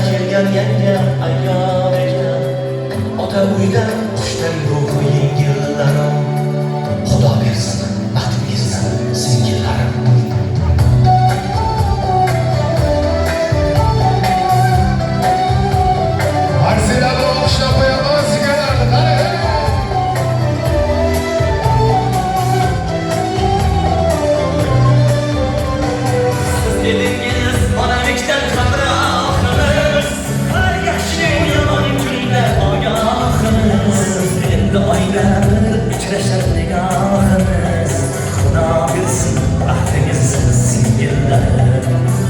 kelgan yanga ayyor ekan. Ota uydan qushday ruhi yengillarim. Xudo bersin baxtingizni singillarim. Arzilarni o'xshab qo'yaman sigalarni qani. Siz dedingiz onalikdan hamrohimiz, har yaxshi yomon kunda ogohimiz. Endi oyda uchrashar nigohimiz. Xudo bersin baxtingizni singillarim.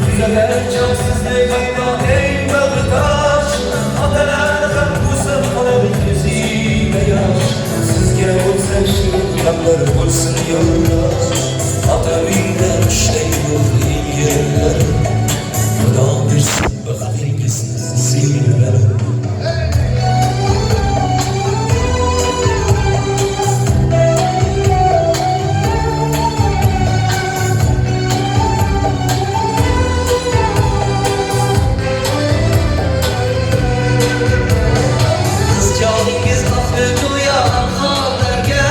Tuzalar joysizlik haydo eng bag'ritosh. Otalar ham o'sib qoladi ko'ziga yosh. Sizga bo'lsa shirin gaplar bo'lsin yo'ldosh. Ota uyda qushday ruhi yengillarim. Xudo bersin baxtingizni singillarim. Qizchog'ingiz oqdi go'yo anhorlarga,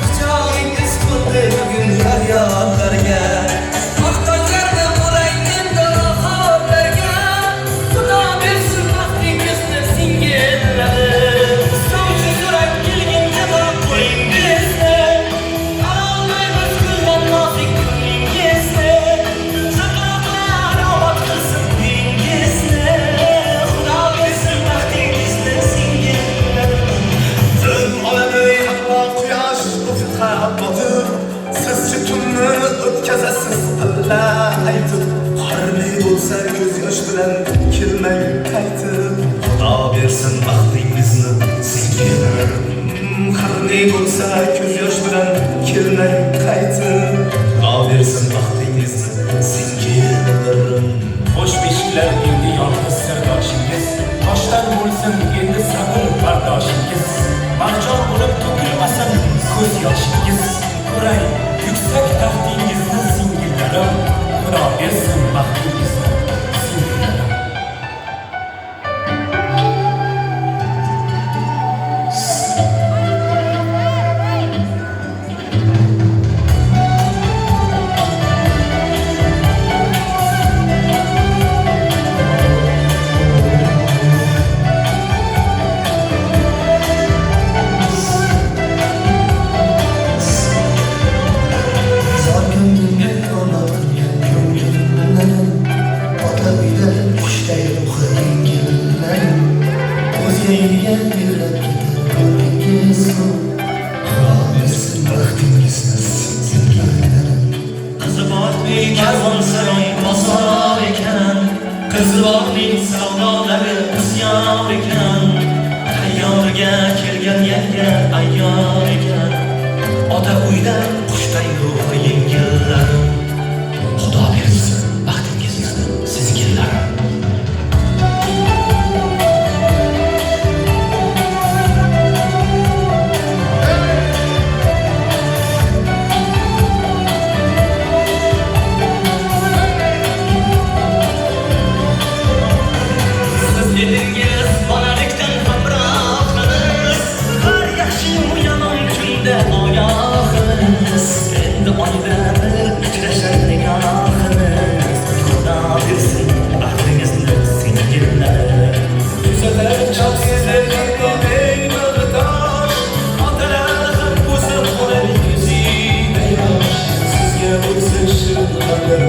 quchog'ingiz to'ldi bugun faryodlarga. Maqtovlarda bo'lay endi bahorlarga. Xudo bersin baxtingizni singillarim. Sovchi so'rab kelgan javob qo'yingizni, olmaymiz kuldan nozik kuningizni. Saqlablar obod qilsin uyingizni. Xudo bersin baxtingizni singillarim. Tun oladi hatto quyosh ufqqa botib, sizchi tunni o'tkazasiz alla aytib. Qorli bo'lsa ko'z yosh bilan kelmang qaytib. Xudo bersin baxtingizni singillarim. Qorli bo'lsa ko'z yosh bilan kelmang qaytib. Xudo bersin baxtingizni singillarim. Bosh beshiklar endi yolg'iz sirdoshingiz, toshdan bo'lsin endi sabr bardoshingiz. Marjon bo'lib to'kilmasin ko'z yoshingiz. Ko'ray yuksak taxtingizni singillarim. Xudo bersin baxtingizni singillarim. Zor ko'nglimga omad qilgan ko'nglimlarim. Ota uyda qushday ruhi yengillarim. O'zgaga yo'lab ketar yo'lingiz bu. Xudo bersin baxtingizni singillarim. Qizi borning karvonsaroy bozor ekan. Qizi borning savdolari isyon ekan. Tayyorga kelgan yanga ayyor ekan. Ota uydan qushday ruhi yengillarim. Xudo bersin baxtingizni singillarim. Siz dedingiz onalikdan hamrohimiz, har yaxshi yomon kunda ogohimiz. Endi oyda uchrashar nigohimiz. Xudo bersin baxtingizni singillarim. Tuzalar joysizlik haydo eng bag'ritosh. Otalar ham o'sib qoladi ko'ziga yosh. Sizga bo'lsa shirin gaplar